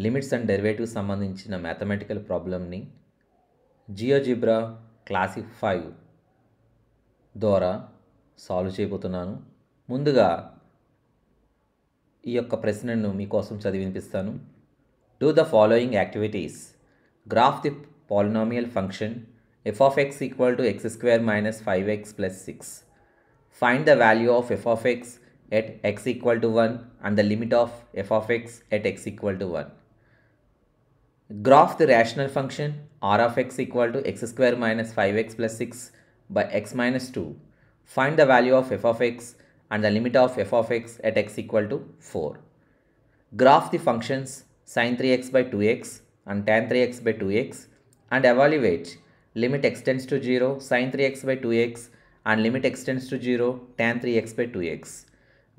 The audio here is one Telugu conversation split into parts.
లిమిట్స్ అండ్ డెరివేటివ్స్ సంబంధించిన మ్యాథమెటికల్ ప్రాబ్లమ్ని జియోజిబ్రా క్లాసిక్ 5 ద్వారా సాల్వ్ చేయబోతున్నాను. ముందుగా ఈ యొక్క ప్రశ్నను మీకోసం చదివి వినిపిస్తాను. Do the following activities. Graph the polynomial function f of x equal to x square minus 5x plus 6. Find the value of f of x at x equal to 1 and the limit of f of x at x equal to 1. Graph the rational function r of x equal to x square minus 5x plus 6 by x minus 2. Find the value of f of x and the limit of f of x at x equal to 4. Graph the functions sin 3x by 2x and tan 3x by 2x and evaluate limit x tends to 0 sin 3x by 2x and limit x tends to 0 tan 3x by 2x.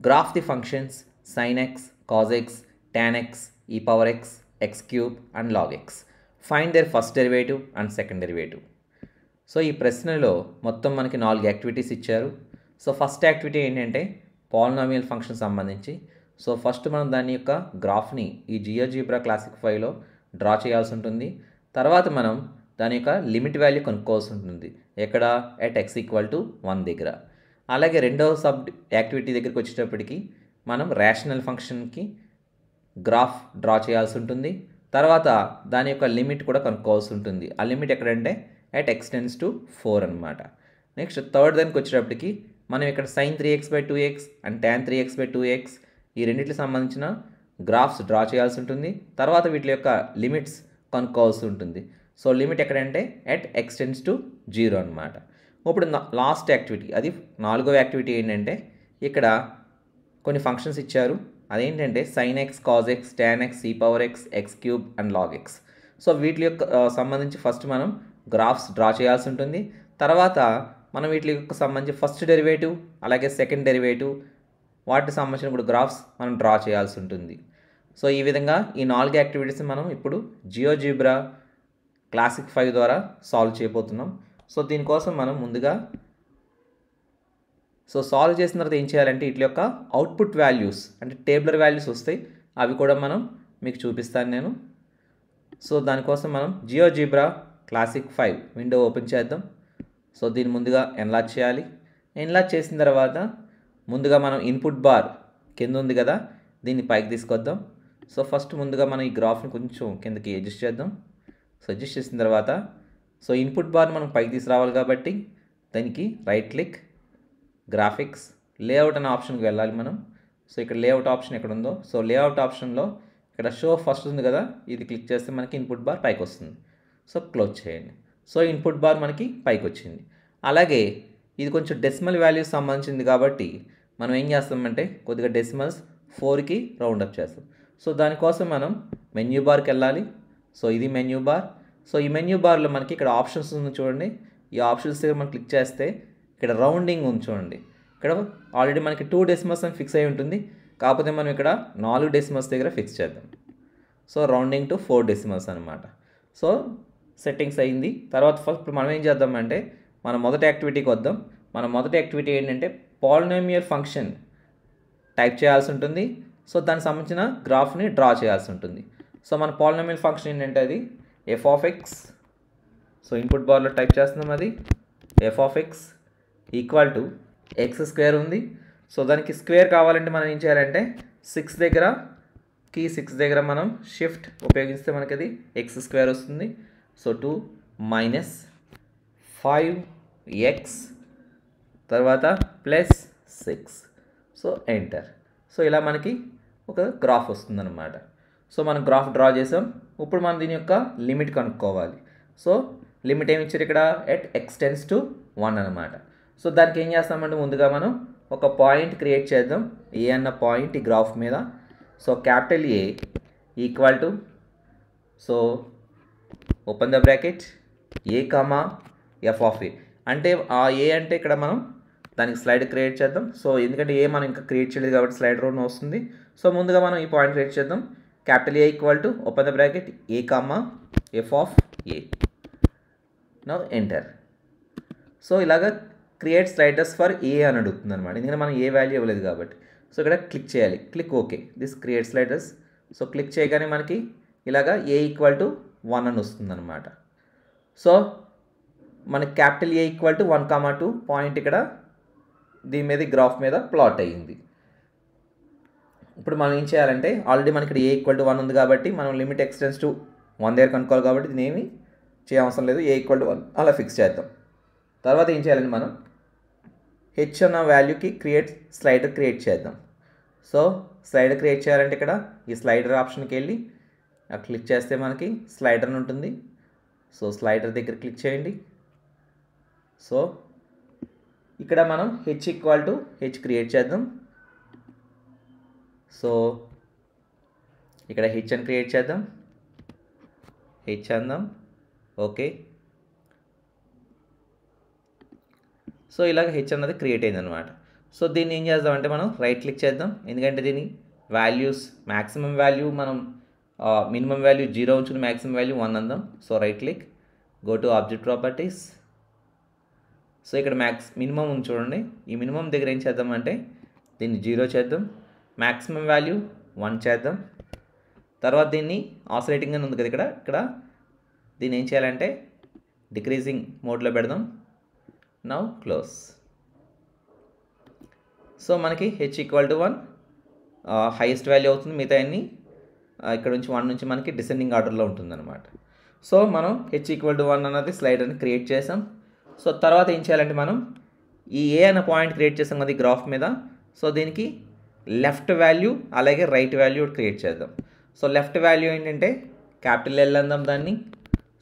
Graph the functions sin x, cos x, tan x, e power x, x cube and log x. Find their first derivative and second derivative. So ఈ ప్రశ్నలో మొత్తం మనకి 4 యాక్టివిటీస్ ఇచ్చారు. సో ఫస్ట్ యాక్టివిటీ ఏంటంటే పాలినామియల్ ఫంక్షన్ సంబంధించి. సో ఫస్ట్ మనం దాని యొక్క గ్రాఫ్ని ఈ జియోజిబ్రా క్లాసిక్ 5లో డ్రా చేయాల్సి ఉంటుంది. తర్వాత మనం దాని యొక్క లిమిట్ వాల్యూ కనుక్కోవాల్సి ఉంటుంది. ఎక్కడ? ఎట్ ఎక్స్ ఈక్వల్ టు 1 దగ్గర. అలాగే రెండవ సబ్ యాక్టివిటీ దగ్గరికి వచ్చేటప్పటికి మనం రేషనల్ ఫంక్షన్కి గ్రాఫ్ డ్రా చేయాల్సి ఉంటుంది. తర్వాత దాని యొక్క లిమిట్ కూడా కనుక్కోవాల్సి ఉంటుంది. ఆ లిమిట్ ఎక్కడంటే ఎట్ ఎక్స్ టెన్స్ టు 4 అనమాట. నెక్స్ట్ థర్డ్ దానికి వచ్చేటప్పటికి మనం ఇక్కడ sin 3x by 2x and tan 3x by 2x ఈ రెండింటికి సంబంధించిన గ్రాఫ్స్ డ్రా చేయాల్సి ఉంటుంది. తర్వాత వీటి యొక్క లిమిట్స్ కనుక్కోవాల్సి ఉంటుంది. సో లిమిట్ ఎక్కడంటే ఎట్ ఎక్స్ టెన్స్ టు 0 అనమాట. ఇప్పుడు లాస్ట్ యాక్టివిటీ, అది 4వ యాక్టివిటీ ఏంటంటే ఇక్కడ కొన్ని ఫంక్షన్స్ ఇచ్చారు. అదేంటంటే sin x, cos x, tan x, e power x, x cube and log x. So వీటి యొక్క సంబంధించి ఫస్ట్ మనం గ్రాఫ్స్ డ్రా చేయాల్సి ఉంటుంది. తర్వాత మనం వీటి యొక్క సంబంధించి ఫస్ట్ డెరివేటివ్ అలాగే సెకండ్ డెరివేటివ్ వాటికి సంబంధించిన కూడా గ్రాఫ్స్ మనం డ్రా చేయాల్సి ఉంటుంది. సో ఈ విధంగా ఈ 4 యాక్టివిటీస్ మనం ఇప్పుడు జియోజిబ్రా క్లాసిక్ 5 ద్వారా సాల్వ్ చేయబోతున్నాం. సో దీనికోసం మనం ముందుగా సాల్వ్ చేసిన తర్వాత ఏం చేయాలంటే వీటి యొక్క అవుట్పుట్ వాల్యూస్ అంటే టేబులర్ వాల్యూస్ వస్తాయి, అవి కూడా మనం మీకు చూపిస్తాను నేను. సో దానికోసం మనం జియోజిబ్రా క్లాసిక్ 5 విండో ఓపెన్ చేద్దాం. సో దీన్ని ముందుగా ఎన్లార్జ్ చేయాలి. ఎన్లార్జ్ చేసిన తర్వాత ముందుగా మనం ఇన్పుట్ బార్ కింద ఉంది కదా, దీన్ని పైకి తీసుకొద్దాం. సో ఫస్ట్ ముందుగా మనం ఈ గ్రాఫ్ని కొంచెం కిందకి అడ్జస్ట్ చేద్దాం. సో అడ్జస్ట్ చేసిన తర్వాత ఇన్పుట్ బార్ మనం పైకి తీసుకురావాలి కాబట్టి దానికి రైట్ క్లిక్, గ్రాఫిక్స్, లేఅవుట్ అనే ఆప్షన్కి వెళ్ళాలి మనం. సో ఇక్కడ లేఅవుట్ ఆప్షన్ ఎక్కడ ఉందో, సో లేఅవుట్ ఆప్షన్లో ఇక్కడ షో ఫస్ట్ ఉంది కదా, ఇది క్లిక్ చేస్తే మనకి ఇన్పుట్ బార్ పైకి వస్తుంది. సో క్లోజ్ చేయండి. సో ఇన్పుట్ బార్ మనకి పైకి వచ్చింది. అలాగే ఇది కొంచెం డెసిమల్ వాల్యూస్ సంబంధించింది కాబట్టి మనం ఏం చేస్తామంటే కొద్దిగా డెసిమల్స్ 4కి రౌండ్ అప్ చేస్తాం. సో దానికోసం మనం మెన్యూ బార్కి వెళ్ళాలి. సో ఇది మెన్యూ బార్. సో ఈ మెన్యూ బార్లో మనకి ఇక్కడ ఆప్షన్స్ ఉంది చూడండి. ఈ ఆప్షన్స్ దగ్గర మనం క్లిక్ చేస్తే ఇక్కడ రౌండింగ్ ఉంది చూడండి. ఇక్కడ ఆల్రెడీ మనకి 2 డెసిమల్స్ అని ఫిక్స్ అయి ఉంటుంది, కాకపోతే మనం ఇక్కడ 4 డెసిమల్స్ దగ్గర ఫిక్స్ చేద్దాం. సో రౌండింగ్ టు 4 డెసిమల్స్ అనమాట. సో సెట్టింగ్స్ అయింది. తర్వాత ఫస్ట్ మనం ఏం చేద్దామంటే మన మొదటి యాక్టివిటీకి వద్దాం. మన మొదటి యాక్టివిటీ ఏంటంటే పాలినామియల్ ఫంక్షన్ టైప్ చేయాల్సి ఉంటుంది. సో దానికి సంబంధించిన గ్రాఫ్ని డ్రా చేయాల్సి ఉంటుంది. సో మన పాలినామియల్ ఫంక్షన్ ఏంటంటే అది F of x. So input బార్లో టైప్ చేస్తున్నాం, అది F of x equal to X square ఉంది. సో దానికి స్క్వేర్ కావాలంటే మనం ఏం చేయాలంటే 6 దగ్గర మనం షిఫ్ట్ ఉపయోగిస్తే మనకి అది ఎక్స్ స్క్వేర్ వస్తుంది. సో 2 మైనస్ 5x తర్వాత ప్లస్ 6. So enter. సో ఇలా మనకి ఒక గ్రాఫ్ వస్తుందన్నమాట. సో మనం గ్రాఫ్ డ్రా చేసాం. ఇప్పుడు మనం దీని యొక్క లిమిట్ కనుక్కోవాలి. సో లిమిట్ ఏమి ఇచ్చారు ఇక్కడ? ఎట్ ఎక్స్ టెన్స్ టు 1 అనమాట. సో దానికి ఏం చేస్తామంటే ముందుగా మనం ఒక పాయింట్ క్రియేట్ చేద్దాం, ఏ అన్న పాయింట్ ఈ గ్రాఫ్ మీద. So capital A equal to, so open the bracket, A comma F of A. అంటే ఆ ఏ అంటే ఇక్కడ మనం దానికి స్లైడ్ క్రియేట్ చేద్దాం. సో ఎందుకంటే ఏ మనం ఇంకా క్రియేట్ చేయలేదు కాబట్టి స్లైడ్ రోన్ వస్తుంది. సో ముందుగా మనం ఈ పాయింట్ క్రియేట్ చేద్దాం. Capital A equal to open the bracket A comma F of A. Now enter. So ఇలాగ క్రియేట్ స్లైడర్స్ ఫర్ ఏ అని అడుగుతుంది అనమాట, ఎందుకంటే మనం ఏ వాల్యూ ఇవ్వలేదు కాబట్టి. సో ఇక్కడ క్లిక్ చేయాలి, click okay, this create sliders. So click చేయగానే మనకి ఇలాగా A = 1 అని వస్తుంది అనమాట. సో మనకి క్యాపిటల్ A = 1,2 పాయింట్ ఇక్కడ దీని మీద గ్రాఫ్ మీద ప్లాట్ అయ్యింది. ఇప్పుడు మనం ఏం చేయాలంటే ఆల్రెడీ మనకి ఇక్కడ A = 1 ఉంది కాబట్టి మనం లిమిట్ ఎక్స్టెన్స్ టు 1 దగ్గర కనుక్కోవాలి కాబట్టి దీని ఏమి చేయవసరం లేదు, A = 1 అలా ఫిక్స్ చేద్దాం. తర్వాత ఏం చేయాలంటే మనం H అన్న వాల్యూకి స్లైడర్ క్రియేట్ చేద్దాం. సో స్లైడర్ క్రియేట్ చేయాలంటే ఇక్కడ ఈ స్లైడర్ ఆప్షన్కి వెళ్ళి క్లిక్ చేస్తే మనకి స్లైడర్ అని ఉంటుంది. సో స్లైడర్ దగ్గర క్లిక్ చేయండి. సో ఇక్కడ మనం H క్రియేట్ చేద్దాం. సో ఇక్కడ H అని క్రియేట్ చేద్దాం, H అందాం, ఓకే. సో ఇలాగ H అన్నది క్రియేట్ అయింది అనమాట. సో దీన్ని ఏం చేద్దామంటే మనం రైట్ క్లిక్ చేద్దాం, ఎందుకంటే దీని వాల్యూస్ మ్యాక్సిమం వాల్యూ మనం మినిమం వాల్యూ 0 ఉంచుకుని మ్యాక్సిమం వాల్యూ 1 అందాం. So right click, go to object properties. So ఇక్కడ మినిమం ఉంది చూడండి, ఈ మినిమం దగ్గర ఏం చేద్దామంటే దీన్ని 0 చేద్దాం, మ్యాక్సిమం వాల్యూ 1 చేద్దాం. తర్వాత దీన్ని ఆసిలేటింగ్ అని ఉంది కదా ఇక్కడ దీన్ని ఏం చేయాలంటే డిక్రీజింగ్ మోడ్లో పెడదాం. Now close. సో మనకి H = 1 హైయెస్ట్ వాల్యూ అవుతుంది, మిగతా అన్ని ఇక్కడ నుంచి 1 నుంచి మనకి డిసెండింగ్ ఆర్డర్లో ఉంటుందన్నమాట. సో మనం H = 1 అన్నది స్లైడర్ని క్రియేట్ చేసాం. సో తర్వాత ఏం చేయాలంటే మనం ఈ A అన్న పాయింట్ క్రియేట్ చేసాం కదా గ్రాఫ్ మీద. సో దీనికి లెఫ్ట్ వాల్యూ అలాగే రైట్ వాల్యూ క్రియేట్ చేద్దాం. సో లెఫ్ట్ వాల్యూ ఏంటంటే క్యాపిటల్ L అందాం దాన్ని.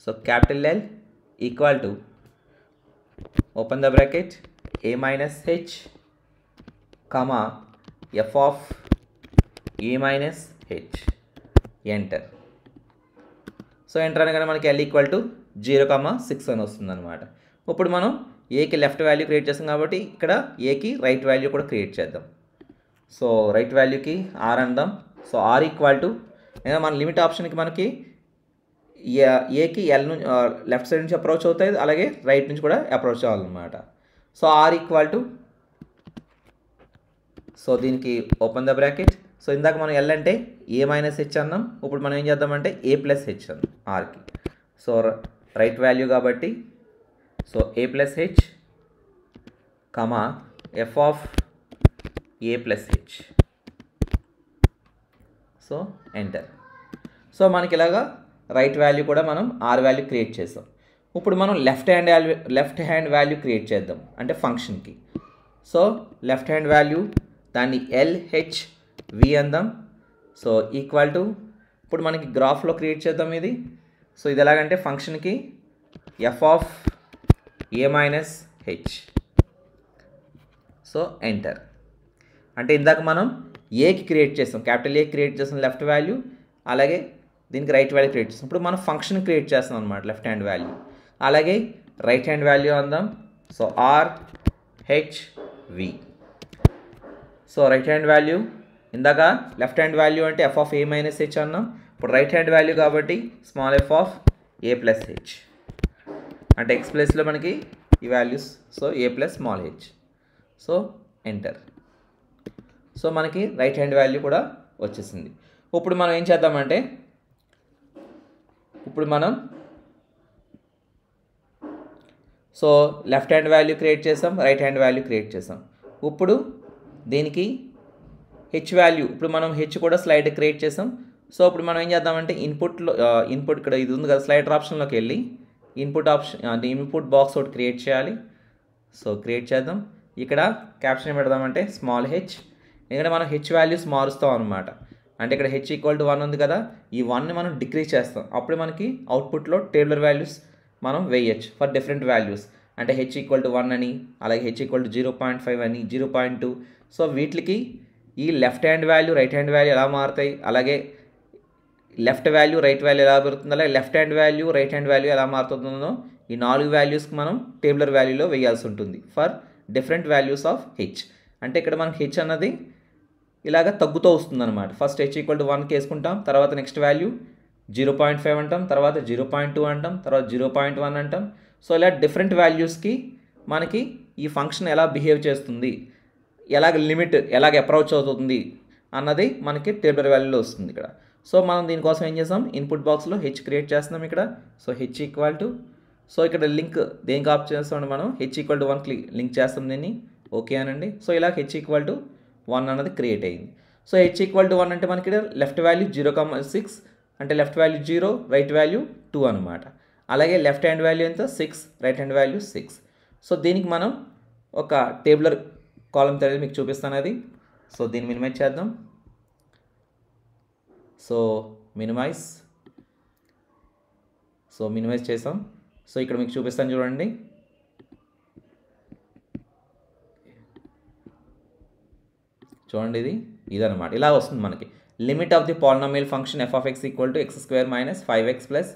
So capital L = open the bracket A - H, f of A - H, enter. So enter అనగానే మనకి L = 0,6 అని వస్తుంది అనమాట. ఇప్పుడు మనం Aకి లెఫ్ట్ వాల్యూ క్రియేట్ చేస్తాం కాబట్టి ఇక్కడ Aకి రైట్ వాల్యూ కూడా క్రియేట్ చేద్దాం. సో రైట్ వాల్యూకి R అందాం. సో R = మన లిమిట్ ఆప్షన్కి మనకి Aకి L నుంచి లెఫ్ట్ సైడ్ నుంచి అప్రోచ్ అవుతాయి, అలాగే రైట్ నుంచి కూడా అప్రోచ్ అవ్వాలన్నమాట. సో R = సో దీనికి ఓపెన్ ద బ్రాకెట్. సో ఇందాక మనం L అంటే A - H అన్నాం, ఇప్పుడు మనం ఏం చేద్దామంటే A + H అన్నాం Rకి. సో రైట్ వాల్యూ కాబట్టి so A + H, f of A + H. So enter. So మనకి ఇలాగా రైట్ వాల్యూ కూడా మనం R వాల్యూ క్రియేట్ చేసాం. ఇప్పుడు మనం లెఫ్ట్ హ్యాండ్ వాల్యూ క్రియేట్ చేద్దాం అంటే ఫంక్షన్కి. సో లెఫ్ట్ హ్యాండ్ వాల్యూ దాన్ని LHV అందాం. సో = ఇప్పుడు మనకి గ్రాఫ్లో క్రియేట్ చేద్దాం ఇది. సో ఇది ఎలాగంటే ఫంక్షన్కి f of A - H. So enter. అంటే ఇందాక మనం Aకి క్రియేట్ చేసాం, క్యాపిటల్ A క్రియేట్ చేసాం లెఫ్ట్ వాల్యూ, అలాగే దీనికి రైట్ వాల్యూ క్రియేట్ చేస్తాం. ఇప్పుడు మనం ఫంక్షన్ క్రియేట్ చేస్తాం అనమాట లెఫ్ట్ హ్యాండ్ వాల్యూ, అలాగే రైట్ హ్యాండ్ వాల్యూ అందాం. So RHV. So right hand value ఇందాక లెఫ్ట్ హ్యాండ్ వాల్యూ అంటే f of A - H అన్నాం, ఇప్పుడు రైట్ హ్యాండ్ వాల్యూ కాబట్టి small f of A + H. అంటే X ప్లేస్లో మనకి ఈ values. So A + small h. So enter. So మనకి రైట్ హ్యాండ్ వాల్యూ కూడా వచ్చేసింది. ఇప్పుడు మనం ఏం చేద్దామంటే so left hand value create చేసాం, రైట్ హ్యాండ్ వాల్యూ క్రియేట్ చేసాం. ఇప్పుడు దీనికి H వాల్యూ, ఇప్పుడు మనం H కూడా స్లైడ్ క్రియేట్ చేసాం. సో ఇప్పుడు మనం ఏం చేద్దామంటే ఇన్పుట్ ఇక్కడ ఇది ఉంది కదా స్లైడర్ ఆప్షన్లోకి వెళ్ళి ఇన్పుట్ బాక్స్ ఒకటి క్రియేట్ చేయాలి. సో క్రియేట్ చేద్దాం. ఇక్కడ క్యాప్షన్ పెడదామంటే స్మాల్ h, ఎందుకంటే మనం H వాల్యూస్ మారుస్తాం అనమాట. అంటే ఇక్కడ H = 1 ఉంది కదా, ఈ 1ని మనం డిక్రీజ్ చేస్తాం, అప్పుడు మనకి అవుట్పుట్లో టేబులర్ వాల్యూస్ మనం వేయచ్చు ఫర్ డిఫరెంట్ వాల్యూస్. అంటే H = 1 అని, అలాగే H = 0.5 అని, 0.2. సో వీటికి ఈ left hand value right hand value ఎలా మారుతాయి, అలాగే లెఫ్ట్ వాల్యూ రైట్ వాల్యూ ఎలా పెరుగుతుందో, అలాగే left hand value right hand value ఎలా మారుతుందో ఈ 4 వాల్యూస్కి మనం టేబులర్ వాల్యూలో వేయాల్సి ఉంటుంది for different values of H. అంటే ఇక్కడ మనకి H అన్నది ఇలాగ తగ్గుతూ వస్తుందన్నమాట. ఫస్ట్ H = 1కి వేసుకుంటాం, తర్వాత నెక్స్ట్ వాల్యూ 0.5 అంటాం, తర్వాత 0.2 అంటాం, తర్వాత 0.1 అంటాం. సో ఇలా డిఫరెంట్ వాల్యూస్కి మనకి ఈ ఫంక్షన్ ఎలా బిహేవ్ చేస్తుంది, ఎలాగ లిమిట్ ఎలాగ అప్రోచ్ అవుతుంది అన్నది మనకి టేబులర్ వాల్యూలో వస్తుంది ఇక్కడ. సో మనం దీనికోసం ఏం చేసాం, ఇన్పుట్ బాక్స్లో హెచ్ క్రియేట్ చేస్తున్నాం ఇక్కడ. So H equal to, so ఇక్కడ లింక్ దేనికి ఆప్ చేస్తాం మనం, హెచ్ ఈక్వల్ టు 1 లింక్ చేస్తాం దీన్ని, ఓకే అనండి. సో ఇలా హెచ్ ఈక్వల్ టు 1 అన్నది క్రియేట్ అయింది. సో హెచ్ ఈక్వల్ టు 1 అంటే మనకి ఇక్కడ లెఫ్ట్ వాల్యూ 0,6 అంటే లెఫ్ట్ వాల్యూ 0, రైట్ వాల్యూ 2 అనమాట. అలాగే లెఫ్ట్ హ్యాండ్ వాల్యూ ఎంత 6, రైట్ హ్యాండ్ వాల్యూ 6. సో దీనికి మనం ఒక టేబులర్ కాలం అనేది మీకు చూపిస్తాను అది. సో దీన్ని మినిమైజ్ చేద్దాం. సో మినిమైజ్ చేసాం. సో ఇక్కడ మీకు చూపిస్తాను చూడండి. చూడండి ఇదనమాట, ఇలా వస్తుంది మనకి. Limit of the polynomial function f of x equal to x² minus 5x plus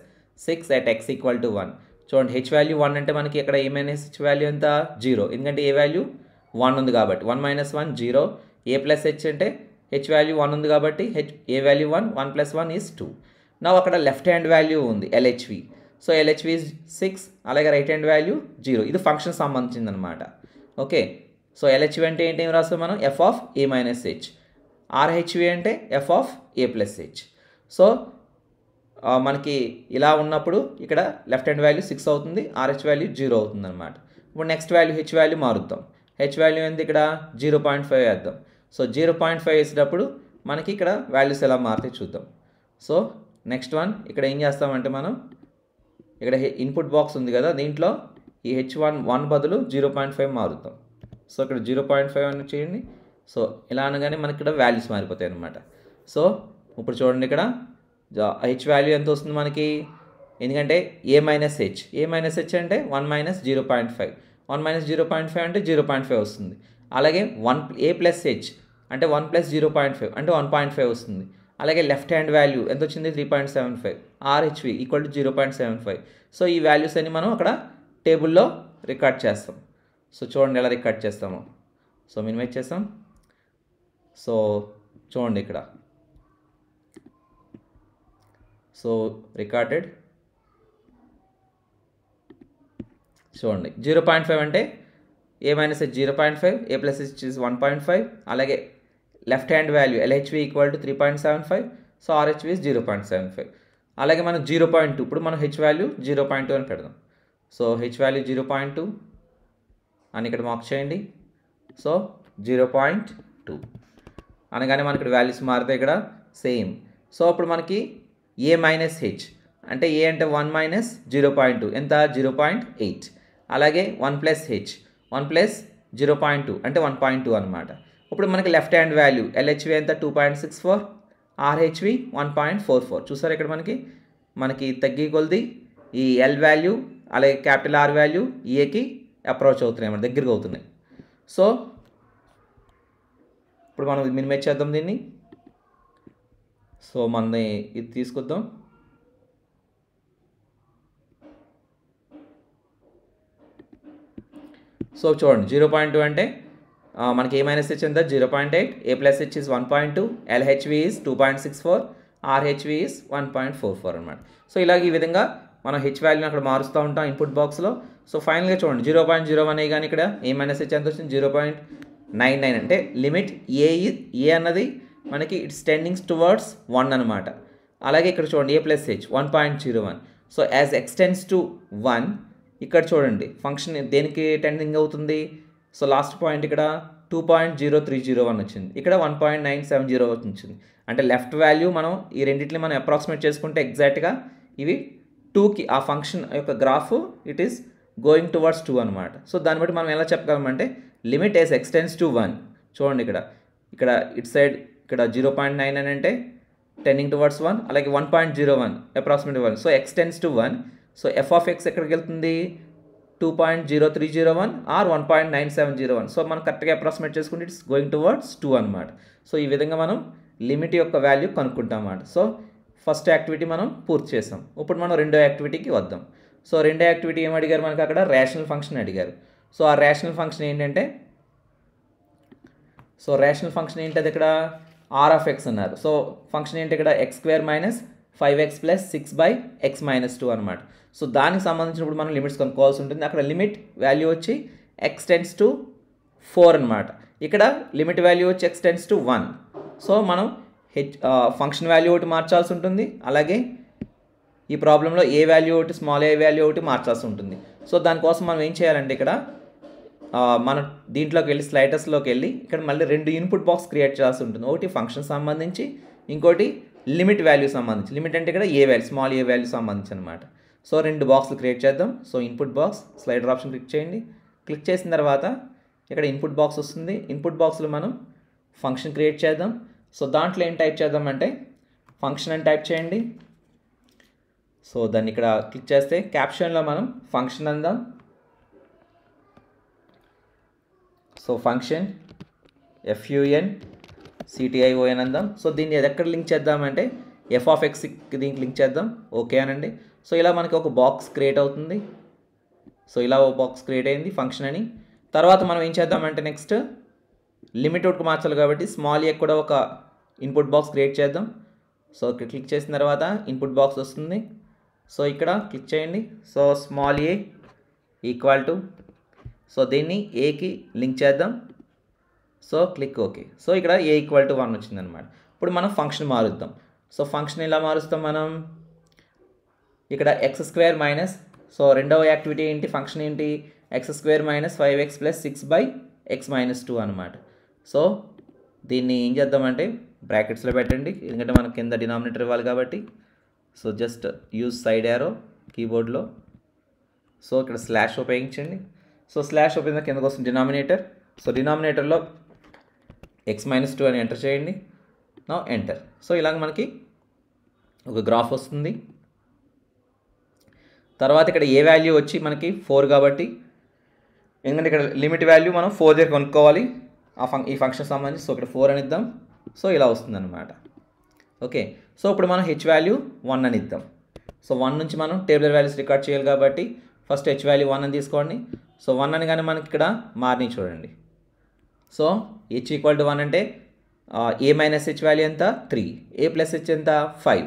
6 at x equal to 1. చూడండి హెచ్ వాల్యూ 1 అంటే మనకి ఇక్కడ ఏ మైనస్ హెచ్ వాల్యూ ఎంత 0, ఎందుకంటే ఏ వాల్యూ 1 ఉంది కాబట్టి 1 మైనస్ 1 0. ఏ ప్లస్ హెచ్ అంటే హెచ్ వాల్యూ 1 ఉంది కాబట్టి ఏ వాల్యూ 1, 1 ప్లస్ 1 ఈజ్ 2. నా అక్కడ లెఫ్ట్ హ్యాండ్ వాల్యూ ఉంది LHV. సో LHV ఈజ్ 6, అలాగే రైట్ హ్యాండ్ వాల్యూ 0. ఇది ఫంక్షన్ సంబంధించింది అనమాట. ఓకే, సో LHV అంటే ఏంటి ఏం రాస్తాం మనం, f of a minus H. RHV అంటే f of a plus H. So మనకి ఇలా ఉన్నప్పుడు ఇక్కడ లెఫ్ట్ హ్యాండ్ వాల్యూ 6 అవుతుంది, RH వాల్యూ 0 అవుతుంది అనమాట. ఇప్పుడు నెక్స్ట్ వాల్యూ హెచ్ వాల్యూ మారుద్దాం. హెచ్ వాల్యూ ఎంత ఇక్కడ 0.5 వేద్దాం. సో 0.5 వేసేటప్పుడు మనకి ఇక్కడ వాల్యూస్ ఎలా మారుతాయి చూద్దాం. సో నెక్స్ట్ వన్ ఇక్కడ ఏం చేస్తామంటే మనం ఇక్కడ ఇన్పుట్ బాక్స్ ఉంది కదా, దీంట్లో ఈ H1 బదులు 0.5 మారుతాం. సో ఇక్కడ 0.5 అని చేయండి. సో ఇలా అనగానే మనకి ఇక్కడ వాల్యూస్ మారిపోతాయి అనమాట. సో ఇప్పుడు చూడండి ఇక్కడ హెచ్ వాల్యూ ఎంత వస్తుంది మనకి, ఎందుకంటే ఏ మైనస్ హెచ్ అంటే 1 మైనస్ 0.5, 1 మైనస్ 0.5 అంటే 0.5 వస్తుంది. అలాగే ఏ ప్లస్ హెచ్ అంటే 1 ప్లస్ 0.5 అంటే 1.5 వస్తుంది. అలాగే లెఫ్ట్ హ్యాండ్ వాల్యూ ఎంత వచ్చింది 3.75, RHV ఈక్వల్ టు 0.75. సో ఈ వాల్యూస్ అన్ని మనం అక్కడ టేబుల్లో రికార్డ్ చేస్తాం. సో చూడండి ఎలా రికార్డ్ చేస్తాము. సో మినిమైజ్ చేస్తాం. సో చూడండి ఇక్కడ, సో రికార్డెడ్. చూడండి 0.5 అంటే ఏ మైనస్ హెచ్ 0.5, ఏ ప్లస్ హెచ్ 1.5, అలాగే left hand value LHV equal to 3.75. So RHV is 0.75. అలాగే మనం 0.2, ఇప్పుడు మనం హెచ్ వాల్యూ 0.2 అని పెడదాం. సో హెచ్ వాల్యూ 0.2 అని ఇక్కడ మార్క్ చేయండి. సో 0.2 అనగానే మనకి ఇక్కడ వాల్యూస్ మారుతాయి ఇక్కడ సేమ్. సో అప్పుడు మనకి ఏ మైనస్ హెచ్ అంటే ఏ అంటే 1 మైనస్ 0.2 ఎంత 0.8. అలాగే 1 ప్లస్ హెచ్ 1 ప్లస్ 0.2 అంటే 1.2 అనమాట. ఇప్పుడు మనకి లెఫ్ట్ హ్యాండ్ వాల్యూ LHV ఎంత 2.64, RHV 1.44. చూసారు ఇక్కడ మనకి తగ్గి కొలది ఈ ఎల్ వాల్యూ అలాగే క్యాపిటల్ ఆర్ వాల్యూ ఏకి అప్రోచ్ అవుతున్నాయి అన్నమాట, దగ్గరగా అవుతున్నాయి. సో ఇప్పుడు మనం మినిమైజ్ చేద్దాం దీన్ని. సో మనది ఇది తీసుకొద్దాం. సో చూడండి 0.2 అంటే మనకి ఏ మైనస్ హెచ్ ఎంత 0.8, A plus H is 1.2, LHV is 2.64, RHV is 1.44 అనమాట. సో ఇలాగ ఈ విధంగా మనం హెచ్ వాల్యూని అక్కడ మారుస్తూ ఉంటాం ఇన్పుట్ బాక్స్లో. సో ఫైనల్గా చూడండి 0.01 కానీ ఇక్కడ ఏ మైనస్ హెచ్ ఎంత వచ్చింది 0.99 అంటే లిమిట్ ఏ అన్నది మనకి ఇట్స్ టెండింగ్స్ టువర్డ్స్ 1 అనమాట. అలాగే ఇక్కడ చూడండి A plus H 1.01. So as x tends to 1 ఇక్కడ చూడండి ఫంక్షన్ దేనికి టెండింగ్ అవుతుంది. సో లాస్ట్ పాయింట్ ఇక్కడ 2.0301 వచ్చింది, ఇక్కడ 1.970 వచ్చింది. అంటే లెఫ్ట్ వాల్యూ మనం ఈ రెండింటిని మనం అప్రాక్సిమేట్ చేసుకుంటే ఎగ్జాక్ట్గా ఇవి 2కి ఆ ఫంక్షన్ యొక్క graph it is going towards 2 అనమాట. సో దాన్ని బట్టి మనం ఎలా చెప్పగలమంటే లిమిట్ యాజ్ ఎక్స్టెండ్స్ టు 1. చూడండి ఇక్కడ ఇట్ సైడ్ ఇక్కడ 0.9 అంటే టెండింగ్ టువర్డ్స్ 1, అలాగే 1.01 approximate 1. So extends to 1. So f of x ఎక్కడికి వెళ్తుంది 2.0301 ఆర్ 1.9701. సో మనం కరెక్ట్గా అప్రాక్సిమేట్ చేసుకుంటే ఇట్స్ గోయింగ్ టువర్డ్స్ 2 అనమాట. సో ఈ విధంగా మనం లిమిట్ యొక్క వాల్యూ కనుక్కుంటాం అన్నమాట. సో ఫస్ట్ యాక్టివిటీ మనం పూర్తి చేసాం. ఇప్పుడు మనం రెండో యాక్టివిటీకి వద్దాం. సో రెండో యాక్టివిటీ ఏం అడిగారు మనకి అక్కడ రేషనల్ ఫంక్షన్ అడిగారు. సో ఆ రేషనల్ ఫంక్షన్ ఏంటంటే అది ఇక్కడ r of x అన్నారు. సో ఫంక్షన్ ఏంటి ఇక్కడ x² minus 5x plus 6/x minus 2 అనమాట. సో దానికి సంబంధించినప్పుడు మనం లిమిట్స్ కనుక్కోవాల్సి ఉంటుంది. అక్కడ లిమిట్ వాల్యూ వచ్చి x టెండ్స్ టు 4 అనమాట. ఇక్కడ లిమిట్ వాల్యూ వచ్చి x టెన్స్ టు 1. సో మనం ఫంక్షన్ వాల్యూ ఒకటి మార్చాల్సి ఉంటుంది, అలాగే ఈ ప్రాబ్లంలో ఏ వాల్యూ ఒకటి స్మాల్ ఏ వాల్యూ ఒకటి మార్చాల్సి ఉంటుంది. సో దానికోసం మనం ఏం చేయాలంటే ఇక్కడ మనం దీంట్లోకి వెళ్ళి స్లైడర్స్లోకి వెళ్ళి ఇక్కడ మళ్ళీ 2 ఇన్పుట్ బాక్స్ క్రియేట్ చేయాల్సి ఉంటుంది. ఒకటి ఫంక్షన్ సంబంధించి, ఇంకోటి లిమిట్ వాల్యూ సంబంధించి. లిమిట్ అంటే ఇక్కడ ఏ వాల్యూ స్మాల్ ఏ వాల్యూ సంబంధించి అనమాట. సో 2 బాక్స్లు క్రియేట్ చేద్దాం. So input box, slider option click చేయండి. క్లిక్ చేసిన తర్వాత ఇక్కడ ఇన్పుట్ బాక్స్ వస్తుంది. ఇన్పుట్ బాక్స్లో మనం ఫంక్షన్ క్రియేట్ చేద్దాం. సో దాంట్లో ఏం టైప్ చేద్దామంటే ఫంక్షన్ అని టైప్ చేయండి. సో దాన్ని ఇక్కడ క్లిక్ చేస్తే క్యాప్షన్లో మనం ఫంక్షన్ అందాం. సో ఫంక్షన్ FUNCTION అందాం. సో దీన్ని ఎక్కడ లింక్ చేద్దామంటే f(x) దీనికి లింక్ చేద్దాం. ఓకే అనండి. సో ఇలా మనకి ఒక బాక్స్ క్రియేట్ అవుతుంది. సో ఇలా ఒక బాక్స్ క్రియేట్ అయింది ఫంక్షన్ అని. తర్వాత మనం ఏం చేద్దామంటే నెక్స్ట్ లిమిట్ అవుట్కి మార్చాలి కాబట్టి స్మాల్ ఏ కూడా ఒక ఇన్పుట్ బాక్స్ క్రియేట్ చేద్దాం. సో క్లిక్ చేసిన తర్వాత ఇన్పుట్ బాక్స్ వస్తుంది. సో ఇక్కడ క్లిక్ చేయండి. So small A equal to, so దీన్ని ఏకి లింక్ చేద్దాం. So click okay. సో ఇక్కడ ఏ ఈక్వల్ టు 1 వచ్చిందనమాట. ఇప్పుడు మనం ఫంక్షన్ మారుద్దాం. సో ఫంక్షన్ ఎలా మారుస్తాం మనం, ఇక్కడ x² మైనస్, సో రెండవ యాక్టివిటీ ఏంటి, ఫంక్షన్ ఏంటి, x² minus 5x plus 6/x-2 అనమాట. సో దీన్ని ఏం చేద్దామంటే బ్రాకెట్స్లో పెట్టండి, ఎందుకంటే మనకు కింద డినామినేటర్ ఇవ్వాలి కాబట్టి. So just use side arrow కీబోర్డ్లో. సో ఇక్కడ స్లాష్ ఉపయోగించండి. సో స్లాష్ ఉపయోగించిన కిందకు వస్తుంది డినామినేటర్. సో డినామినేటర్లో x-2 అని ఎంటర్ చేయండి. నా ఎంటర్. సో ఇలాగ మనకి ఒక గ్రాఫ్ వస్తుంది. తర్వాత ఇక్కడ ఏ వాల్యూ వచ్చి మనకి 4 కాబట్టి, ఎందుకంటే ఇక్కడ లిమిట్ వాల్యూ మనం 4 దగ్గర కొనుక్కోవాలి ఈ ఫంక్షన్ సంబంధించి. సో ఇక్కడ 4 అని ఇద్దాం. సో ఇలా వస్తుందన్నమాట. ఓకే. సో ఇప్పుడు మనం h వాల్యూ 1 అని ఇద్దాం. సో 1 నుంచి మనం టేబుల్ వాల్యూస్ రికార్డ్ చేయాలి కాబట్టి ఫస్ట్ h వాల్యూ 1 అని తీసుకోండి. సో 1 అని కానీ మనకి ఇక్కడ మారిని చూడండి. సో h ఈక్వల్ టు 1 అంటే a మైనస్ h వాల్యూ ఎంత 3, a ప్లస్ h ఎంత 5,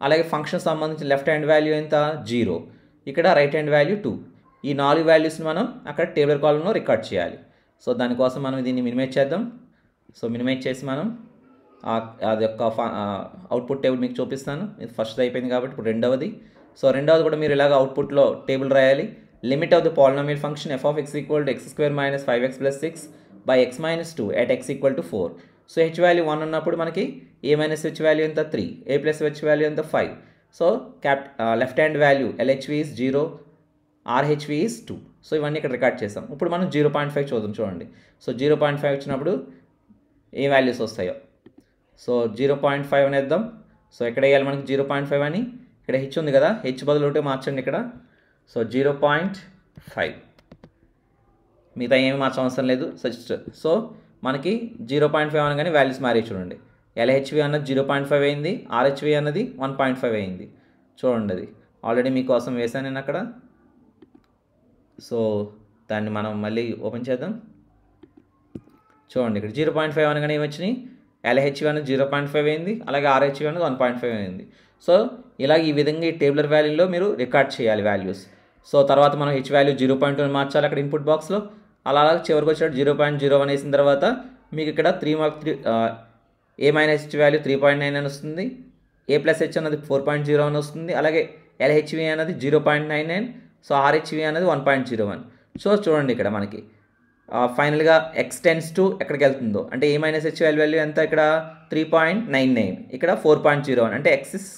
అలాగే ఫంక్షన్ సంబంధించిన లెఫ్ట్ హ్యాండ్ వాల్యూ ఎంత 0, ఇక్కడ రైట్ హ్యాండ్ వాల్యూ 2. ఈ 4 వాల్యూస్ని మనం అక్కడ టేబుల్ కాలంలో రికార్డ్ చేయాలి. సో దానికోసం మనం దీన్ని మినిమైజ్ చేద్దాం. సో మినిమైజ్ చేసి మనం అది యొక్క అవుట్పుట్ టేబుల్ మీకు చూపిస్తాను. ఇది ఫస్ట్ అయిపోయింది కాబట్టి ఇప్పుడు రెండవది. సో రెండవది కూడా మీరు ఇలాగ అవుట్పుట్లో టేబుల్ రాయాలి. Limit of the polynomial function f(x) equal to x² minus 5x plus 6/x-2 at x equal to 4. So h value 1 ఉన్నప్పుడు మనకి a మైనస్ h వాల్యూ ఎంత 3, a ప్లస్ h వాల్యూ ఎంత 5. So left hand value LHV is 0, RHV is 2. So ఇవన్నీ ఇక్కడ రికార్డ్ చేసాం. ఇప్పుడు మనం 0.5 చూద్దాం చూడండి. సో 0.5 వచ్చినప్పుడు ఏ వాల్యూస్ వస్తాయో. సో 0.5 అని వేద్దాం. సో ఎక్కడ వేయాలి మనకి 0.5 అని, ఇక్కడ హెచ్ ఉంది కదా, హెచ్ బదులు ఒకటి మార్చండి ఇక్కడ. సో 0.5, మిగతా ఏమి మార్చడం అవసరం లేదు. సో మనకి 0.5 అనగానే వాల్యూస్ మారి చూడండి. LHV అన్నది 0.5 అయింది, RHV అన్నది 1.5 అయింది. చూడండి అది ఆల్రెడీ మీకోసం వేసాను నేను అక్కడ. సో దాన్ని మనం మళ్ళీ ఓపెన్ చేద్దాం. చూడండి ఇక్కడ 0.5 అనగానే ఏమొచ్చినాయి, LHV అనేది 0.5 అయింది, అలాగే RHV అనేది 1.5 అయింది. సో ఇలా ఈ విధంగా ఈ టేబులర్ వాల్యూలో మీరు రికార్డ్ చేయాలి వాల్యూస్. సో తర్వాత మనం h వాల్యూ 0.2 మార్చాలి అక్కడ ఇన్పుట్ బాక్స్లో. అలా చివరికి వచ్చినట్టు 0.01 వేసిన తర్వాత మీకు ఇక్కడ 3 a మైనస్ h వాల్యూ 3.9 అని వస్తుంది, a ప్లస్ h అనేది 4.0 అని వస్తుంది, అలాగే LHV అనేది 0.99, సో RHV అనేది 1.01. సో చూడండి ఇక్కడ మనకి ఫైనల్గా x టెన్స్ టు ఎక్కడికి వెళ్తుందో, అంటే a మైనస్ h వాల్యూ ఎంత ఇక్కడ 3.99, ఇక్కడ 4.01, అంటే x ఇస్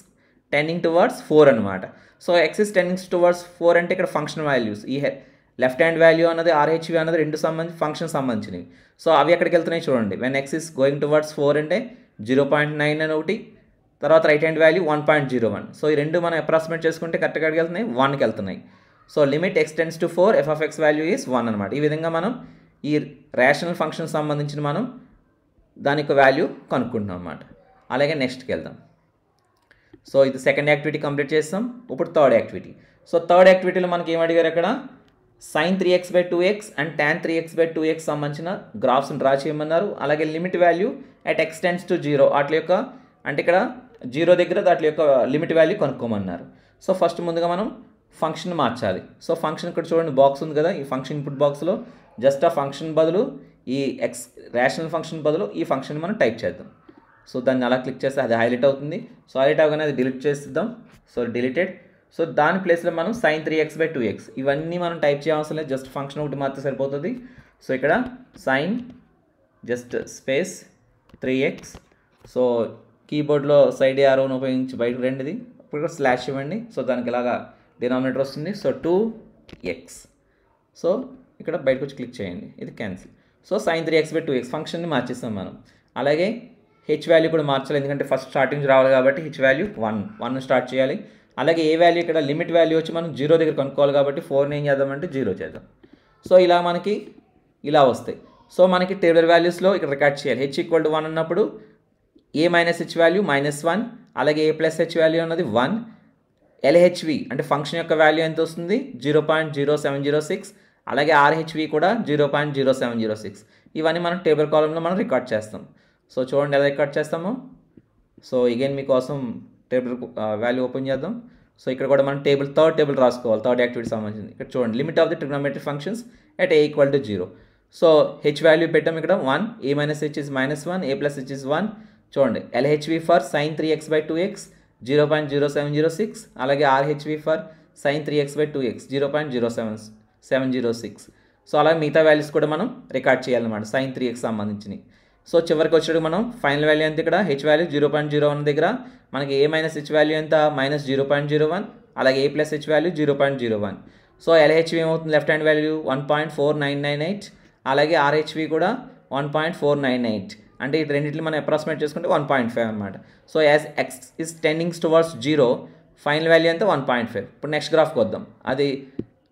టెండింగ్ టువర్డ్స్ 4 అనమాట. So x is tending towards 4 అంటే ఇక్కడ ఫంక్షన్ వాల్యూస్, ఈ లెఫ్ట్ హ్యాండ్ వాల్యూ అన్నది RHV అన్నది రెండు ఫంక్షన్ సంబంధించినవి. సో అవి ఎక్కడికి వెళ్తున్నాయి చూడండి. When x is going towards 4 అంటే 0.9 అని ఒకటి, తర్వాత రైట్ హ్యాండ్ వాల్యూ 1.01. సో ఈ రెండు మనం అప్రాక్సిమేట్ చేసుకుంటే కరెక్ట్గా ఎక్కడికి వెళ్తున్నాయి, 1కి వెళ్తున్నాయి. So limit x tends to 4 f(x) value is 1 అనమాట. ఈ విధంగా మనం ఈ రేషనల్ ఫంక్షన్ సంబంధించిన మనం దాని యొక్క వాల్యూ కనుక్కుంటున్నాం అన్నమాట. అలాగే నెక్స్ట్కి వెళ్దాం. సో ఇది సెకండ్ యాక్టివిటీ కంప్లీట్ చేస్తాం. ఇప్పుడు థర్డ్ యాక్టివిటీ. సో థర్డ్ యాక్టివిటీలో మనకి ఏం అడిగారు అక్కడ, sin 3x/2x and tan 3x/2x సంబంధించిన గ్రాఫ్స్ని డ్రా చేయమన్నారు. అలాగే limit value at x tends to 0 వాటి యొక్క, అంటే ఇక్కడ 0 దగ్గర వాటి యొక్క లిమిట్ వాల్యూ కనుక్కోమన్నారు. సో ఫస్ట్ ముందుగా మనం ఫంక్షన్ మార్చాలి. సో ఫంక్షన్ ఇక్కడ చూడండి బాక్స్ ఉంది కదా, ఈ ఫంక్షన్ ఇన్పుట్ బాక్స్లో జస్ట్ ఆ ఫంక్షన్ బదులు ఈ ఎక్స్ రేషనల్ ఫంక్షన్ బదులు ఈ ఫంక్షన్ మనం టైప్ చేద్దాం. సో దాన్ని అలా క్లిక్ చేస్తే అది హైలైట్ అవుతుంది. సో హైలైట్ అవగానే అది డిలీట్ చేద్దాం. So deleted. సో దాని ప్లేస్లో మనం sin 3x/2x ఇవన్నీ మనం టైప్ చేయవసరం లేదు, జస్ట్ ఫంక్షన్ ఒకటి మాత్రం సరిపోతుంది. సో ఇక్కడ sin just space 3x. So కీబోర్డ్లో సైడ్ యారోని ఉపయోగించి బయటకు రండిది. ఇప్పుడు స్లాష్ ఇవ్వండి. సో దానికి ఇలాగా డినామినేటర్ వస్తుంది. So 2x. సో ఇక్కడ బయటకు వచ్చి క్లిక్ చేయండి, ఇది క్యాన్సిల్. సో sin 3x/2x ఫంక్షన్ని మార్చేస్తాం మనం. అలాగే హెచ్ వాల్యూ కూడా మార్చాలి, ఎందుకంటే ఫస్ట్ స్టార్టింగ్ రావాలి కాబట్టి హెచ్ వాల్యూ 1 స్టార్ట్ చేయాలి. అలాగే ఏ వాల్యూ ఇక్కడ లిమిట్ వాల్యూ వచ్చి మనం 0 దగ్గర కనుక్కోవాలి కాబట్టి 4ని ఏం చేద్దామంటే 0 చేద్దాం. సో ఇలా మనకి ఇలా వస్తాయి. సో మనకి టేబులర్ వాల్యూస్లో ఇక్కడ రికార్డ్ చేయాలి. h = 1 అన్నప్పుడు a - h వాల్యూ -1, అలాగే a + h వాల్యూ అన్నది 1. LHV అంటే ఫంక్షన్ యొక్క వాల్యూ ఎంత వస్తుంది 0.0706, అలాగే RHV కూడా 0.0706. ఇవన్నీ మనం టేబుల్ కాలంలో మనం రికార్డ్ చేస్తాం. సో చూడండి ఎలా రికార్డ్ చేస్తామో. సో అగైన్ మీకోసం టేబుల్ వాల్యూ ఓపెన్ చేద్దాం. సో ఇక్కడ కూడా మనం థర్డ్ టేబుల్ రాసుకోవాలి, థర్డ్ యాక్టివిటీ సంబంధించింది. ఇక్కడ చూడండి limit of the trigonometric functions at a = 0. So H value పెట్టాం ఇక్కడ 1, a - h is -1, a + h is 1. చూడండి LHV ఫర్ sin 3x/2x 0.0706, అలాగే RHV for sin 3x/2x 0.0706. So అలాగే మిగతా వాల్యూస్ కూడా మనం రికార్డ్ చేయాలన్నమాట sin 3x సంబంధించినవి. సో చివరికి వచ్చేటప్పుడు మనం ఫైనల్ వాల్యూ ఎంత ఇక్కడ హెచ్ వాల్యూ 0.01 దగ్గర మనకి a - h వాల్యూ ఎంత -0.01, అలాగే a + h value 0.01. So LHV ఏమవుతుంది లెఫ్ట్ హ్యాండ్ వాల్యూ 1.4998, అలాగే RHV కూడా 1.498. అంటే ఈ రెండింటిని మనం అప్రాక్సిమేట్ చేసుకుంటే 1.5 అనమాట. So as x is tendings towards 0, final value ఎంత 1.5. ఇప్పుడు నెక్స్ట్ గ్రాఫ్కి వద్దాం.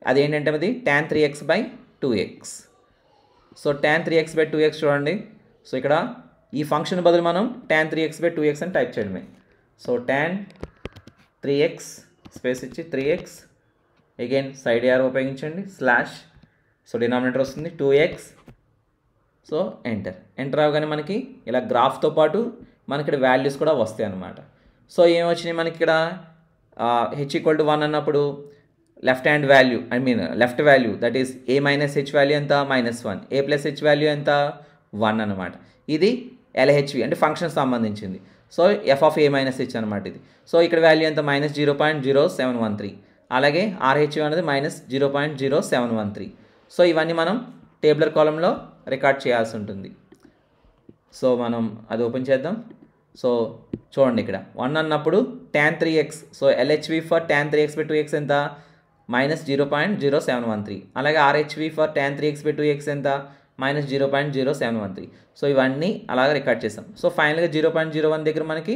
అది ఏంటంటే అది tan 3x/2x. So tan 3x/2x చూడండి. సో ఇక్కడ ఈ ఫంక్షన్ బదులు మనం tan 3x/2x అని టైప్ చేయడమే. సో tan 3x స్పేస్ ఇచ్చి 3x, అగైన్ సైడ్ యారో ఉపయోగించండి, స్లాష్. సో డినామినేటర్ వస్తుంది 2x. సో ఎంటర్ అవగానే మనకి ఇలా గ్రాఫ్తో పాటు మనకి ఇక్కడ వాల్యూస్ కూడా వస్తాయి అన్నమాట. సో ఏమొచ్చినాయి మనకి ఇక్కడ h = 1 అన్నప్పుడు left hand value left value that is a - h value ఎంత -1, a + h వాల్యూ ఎంత 1 అనమాట. ఇది LHV అంటే ఫంక్షన్ సంబంధించింది. సో f(a - h) అనమాట ఇది. సో ఇక్కడ వాల్యూ ఎంత -0.0713, అలాగే RHV అనేది -0.0713. సో ఇవన్నీ మనం టేబులర్ కాలంలో రికార్డ్ చేయాల్సి ఉంటుంది. సో మనం అది ఓపెన్ చేద్దాం. సో చూడండి ఇక్కడ 1 అన్నప్పుడు tan 3x. So LHV for tan 3x/2x ఎంత -0.0713, అలాగే RHV ఫర్ tan 3x/2x ఎంత -0.0713. సో ఇవన్నీ అలాగే రికార్డ్ చేసాం. సో ఫైనల్గా 0.01 దగ్గర మనకి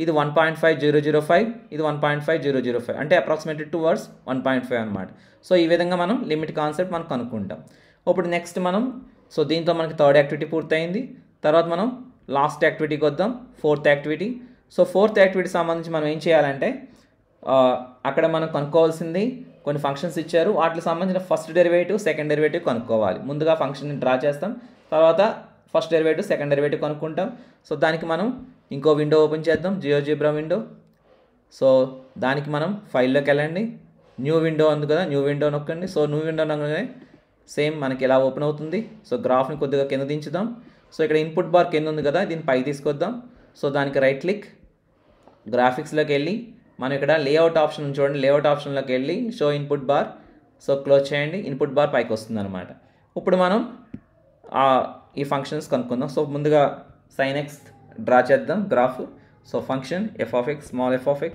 ఇది 1.5005, ఇది 1.5005, అంటే అప్రాక్సిమేట్లీ టువర్డ్స్ 1.5 అనమాట. సో ఈ విధంగా మనం లిమిట్ కాన్సెప్ట్ మనం కనుక్కుంటాం. ఇప్పుడు నెక్స్ట్ మనం సో దీంతో మనకి థర్డ్ యాక్టివిటీ పూర్తయింది. తర్వాత మనం లాస్ట్ యాక్టివిటీకి వద్దాం, fourth activity. So fourth activity సంబంధించి మనం ఏం చేయాలంటే అక్కడ మనం కనుక్కోవాల్సింది కొన్ని ఫంక్షన్స్ ఇచ్చారు, వాటికి సంబంధించిన ఫస్ట్ డెరివేటివ్ సెకండ్ డెరివేటివ్ కనుక్కోవాలి. ముందుగా ఫంక్షన్ని డ్రా చేస్తాం, తర్వాత ఫస్ట్ డెరివేటివ్ సెకండ్ డెరివేటివ్ కనుక్కుంటాం. సో దానికి మనం ఇంకో విండో ఓపెన్ చేద్దాం, జియోజీబ్రా విండో. సో దానికి మనం ఫైల్లోకి వెళ్ళండి, న్యూ విండో ఉంది కదా, న్యూ విండో నొక్కండి. సో న్యూ విండో నొక్కగానే సేమ్ మనకి ఎలా ఓపెన్ అవుతుంది. సో గ్రాఫ్ని కొద్దిగా కింద దించుదాం. సో ఇక్కడ ఇన్పుట్ బార్ కింద ఉంది కదా, దీన్ని పై తీసుకొద్దాం. సో దానికి రైట్ క్లిక్, గ్రాఫిక్స్లోకి వెళ్ళి మనం ఇక్కడ లేఅవుట్ ఆప్షన్ చూడండి, లేఅవుట్ ఆప్షన్లోకి వెళ్ళి show input bar. So close చేయండి, ఇన్పుట్ బార్ పైకి వస్తుంది అనమాట. ఇప్పుడు మనం ఈ ఫంక్షన్స్ కనుక్కుందాం. సో ముందుగా sin x డ్రా చేద్దాం graph. So function f(x), small f(x)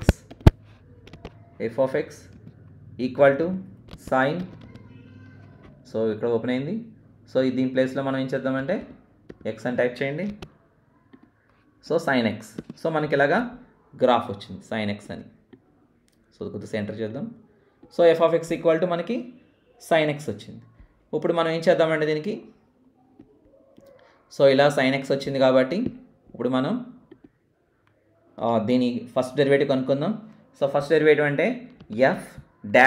equal to sin. So ఇక్కడ ఓపెన్ అయింది. సో దీని ప్లేస్లో మనం ఏం చేద్దామంటే x అని టైప్ చేయండి. So sin x. సో మనకి ఇలాగా గ్రాఫ్ వచ్చింది sin x అని. సో కొద్దిగా సెంటర్ చేద్దాం. సో f(x) ఈక్వల్ టు మనకి sin x వచ్చింది. ఇప్పుడు మనం ఏం చేద్దామంటే దీనికి సో ఇలా sin x వచ్చింది కాబట్టి ఇప్పుడు మనం దీని ఫస్ట్ డెరివేటివ్ కనుక్కుందాం. సో ఫస్ట్ డెరివేటివ్ అంటే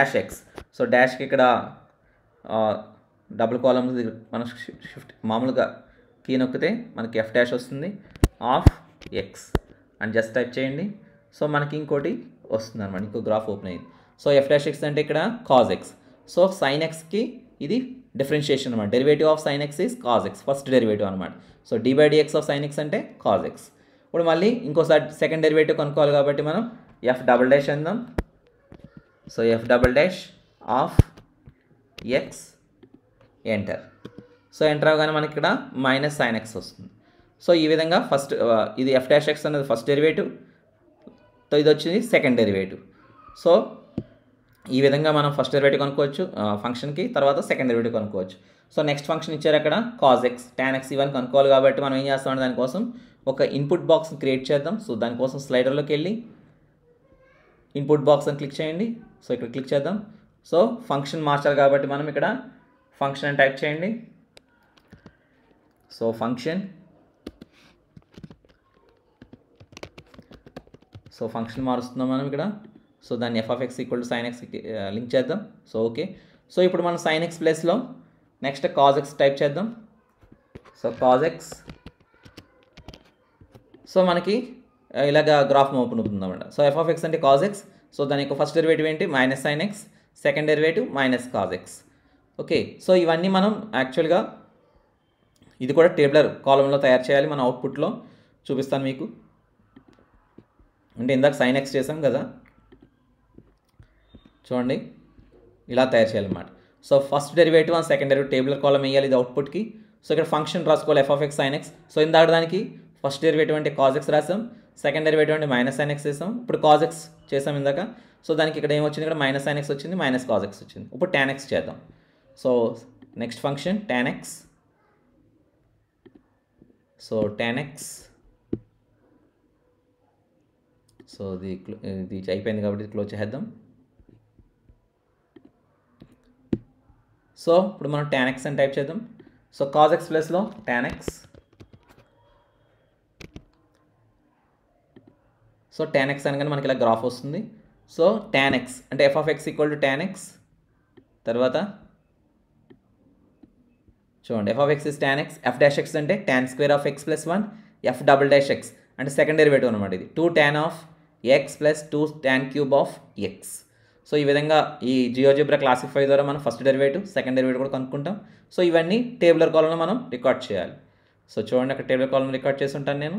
f'(x). సో డాష్కి ఇక్కడ డబుల్ కాలమ్ మనం షిఫ్ట్ మామూలుగా కీ నొక్కితే మనకి f' వస్తుంది, ఆఫ్ x అని జస్ట్ టైప్ చేయండి. సో మనకి ఇంకోటి వస్తుంది అనమాట, ఇంకో గ్రాఫ్ ఓపెన్ అయింది. సో f'(x) అంటే ఇక్కడ cos x. సో sin xకి ఇది డిఫరెన్షియేషన్ అనమాట. Derivative of sine x is cos x, first derivative అనమాట. So dy by dx of sine x అంటే కాజ్ ఎక్స్. ఇప్పుడు మళ్ళీ ఇంకోసారి సెకండ్ డెరివేటివ్ కనుక్కోవాలి కాబట్టి మనం ఎఫ్ డబుల్ డాష్ అందాం. So F double dash of x enter. So enter అవగానే మనకి ఇక్కడ మైనస్ సైన్ ఎక్స్ వస్తుంది. సో ఈ విధంగా ఫస్ట్ ఇది ఎఫ్ డాష్ ఎక్స్ అనేది ఫస్ట్ డెరివేటివ్, ఇది వచ్చింది సెకండ్ డెరివేటివ్. సో ఈ విధంగా మనం ఫస్ట్ డెరివేటివ్ కనుక్కోవచ్చు ఫంక్షన్కి, తర్వాత సెకండ్ డెరివేటివ్ కనుక్కోవచ్చు. సో నెక్స్ట్ ఫంక్షన్ ఇచ్చారు అక్కడ కాజ్ ఎక్స్, టాన్ ఎక్స్ ఇవన్నీ కనుక్కోవాలి కాబట్టి మనం ఏం చేస్తామంటే దానికోసం ఒక ఇన్పుట్ బాక్స్ క్రియేట్ చేద్దాం. సో దానికోసం స్లైడర్లోకి వెళ్ళి ఇన్పుట్ బాక్స్ అని క్లిక్ చేయండి. సో ఇక్కడ క్లిక్ చేద్దాం. సో ఫంక్షన్ మార్చాలి కాబట్టి మనం ఇక్కడ ఫంక్షన్ అని టైప్ చేయండి. సో ఫంక్షన్ మారుస్తున్నాం మనం ఇక్కడ. సో దాన్ని F of x equal to sine x link చేద్దాం. So okay. సో ఇప్పుడు మనం సైన్ ఎక్స్ ప్లేస్లో నెక్స్ట్ కాజ్ ఎక్స్ టైప్ చేద్దాం. So cos x. సో మనకి ఇలాగ గ్రాఫ్ ఓపెన్ అవుతుంది అన్నమాట. సో ఎఫ్ ఆఫ్ ఎక్స్ అంటే కాజ్ ఎక్స్. సో దాని యొక్క ఫస్ట్ డెరివేటివ్ ఏంటి minus sine x, second derivative minus cos x. Okay. So ఇవన్నీ మనం యాక్చువల్గా ఇది కూడా టేబులర్ కాలంలో తయారు చేయాలి. మన అవుట్పుట్లో చూపిస్తాను మీకు. అంటే ఇందాక సైన్ ఎక్స్ చేసాం కదా, చూడండి ఇలా తయారు చేయాలన్నమాట. So first derivative and second derivative tabular column వేయాలి ఇది అవుట్పుట్కి. సో ఇక్కడ ఫంక్షన్ రాసుకోవాలి F of x sine x. So ఇందాక దానికి ఫస్ట్ డెరివేటివ్ అంటే కాజ్ ఎక్స్ రాసాం, సెకండ్ డెరివేటివ్ అంటే మైనస్ సైన్ ఎక్స్ చేసాం, ఇప్పుడు కాజ్ ఎక్స్ చేసాం ఇందాక. సో దానికి ఇక్కడ ఏమొచ్చింది, ఇక్కడ మైనస్ సైన్ ఎక్స్ వచ్చింది, మైనస్ కాజ్ ఎక్స్ వచ్చింది. ఇప్పుడు టాన్ ఎక్స్ చేద్దాం. So next function tan X. So tan X. So ఇది అయిపోయింది కాబట్టి క్లోజ్ చేద్దాం. సో ఇప్పుడు మనం టాన్ ఎక్స్ అని టైప్ చేద్దాం. సో కాజ్ ఎక్స్ ప్లస్లో tan X. So tan X అనగానే మనకి ఇలా గ్రాఫ్ వస్తుంది. సో టాన్ ఎక్స్ అంటే F of x equal to tan X. తర్వాత చూడండి F of X is tan X, F dash X అంటే tan square of X plus 1, F double dash X అంటే సెకండ్ డెరివేటివ్ అనమాట. ఇది 2 tan of X plus 2 tan cube of x. So ఈ విధంగా ఈ జియోజిబ్రా క్లాసిఫై ద్వారా మనం ఫస్ట్ డెరివేటివ్ సెకండ్ డెరివేటివ్ కూడా కనుక్కుంటాం. సో ఇవన్నీ టేబులర్ కాలంలో మనం రికార్డ్ చేయాలి. సో చూడండి అక్కడ టేబులర్ కాలం రికార్డ్ చేసి ఉంటాను నేను.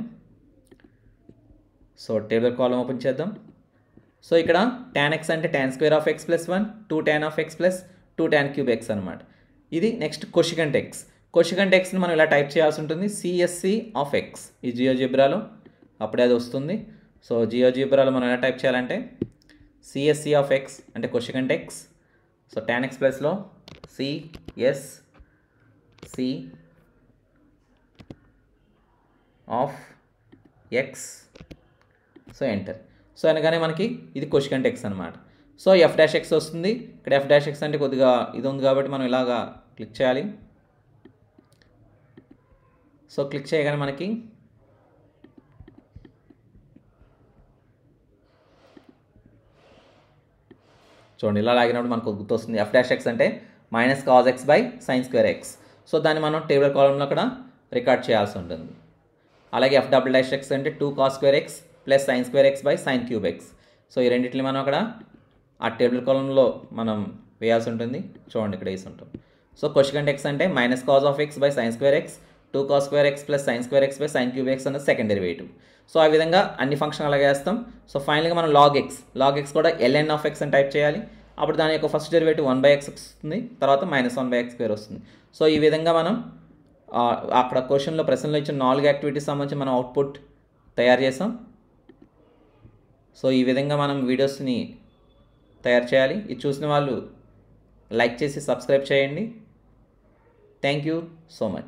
సో టేబులర్ కాలం ఓపెన్ చేద్దాం. సో ఇక్కడ టాన్ ఎక్స్ అంటే tan square of X plus 1, 2 tan of X plus 2 tan cube X అనమాట. ఇది నెక్స్ట్ కొషికెంట్ ఎక్స్. కొషికెంట్ ఎక్స్ని మనం ఇలా టైప్ చేయాల్సి ఉంటుంది, సిఎస్సి ఆఫ్ ఎక్స్ ఈ జియోజిబ్రాలో, అప్పుడే అది వస్తుంది. సో జియోజిబ్రాలో మనం ఎలా టైప్ చేయాలంటే సిఎస్సి ఆఫ్ ఎక్స్ అంటే cosecant x. So tan x ప్లస్లో CSC of x. So enter. So అనగానే మనకి ఇది కొషికెంట్ ఎక్స్ అనమాట. సో ఎఫ్ డాష్ ఎక్స్ వస్తుంది. ఇక్కడ ఎఫ్ డాష్ ఎక్స్ అంటే కొద్దిగా ఇది ఉంది కాబట్టి మనం ఇలాగా క్లిక్ చేయాలి. సో క్లిక్ చేయగానే మనకి చూడండి ఇలా లాగినప్పుడు మనకు గుర్తొస్తుంది ఎఫ్ డాష్ ఎక్స్ అంటే minus cos X by sine square X. So దాన్ని మనం టేబుల్ కాలంలో కూడా రికార్డ్ చేయాల్సి ఉంటుంది. అలాగే ఎఫ్ డబుల్ డాష్ ఎక్స్ అంటే 2 cos square X plus sine square X by sine cube X. So ఈ రెండింటిని మనం అక్కడ ఆ టేబుల్ కాలంలో మనం వేయాల్సి ఉంటుంది. చూడండి ఇక్కడ వేసి ఉంటాం. సో కొషికెంట్ ఎక్స్ అంటే minus cause of X by sine square X, 2 cos square X plus sine square X by sine cube X అన్నది సెకండ్ డెరివేటివ్. సో ఆ విధంగా అన్ని ఫంక్షన్ అలాగే వేస్తాం. సో ఫైనల్గా మనం లాగ్ ఎక్స్ కూడా ln ఆఫ్ ఎక్స్ అని టైప్ చేయాలి. అప్పుడు దాని యొక్క ఫస్ట్ డెరివేటివ్ 1/x వస్తుంది, తర్వాత -1/x² వస్తుంది. సో ఈ విధంగా మనం అక్కడ క్వశ్చన్లో ప్రశ్నలో ఇచ్చిన 4 యాక్టివిటీస్ సంబంధించి మనం అవుట్పుట్ తయారు చేసాం. సో ఈ విధంగా మనం వీడియోస్ని తయారు చేయాలి. ఇది చూసిన వాళ్ళు లైక్ చేసి సబ్స్క్రైబ్ చేయండి. Thank you so much.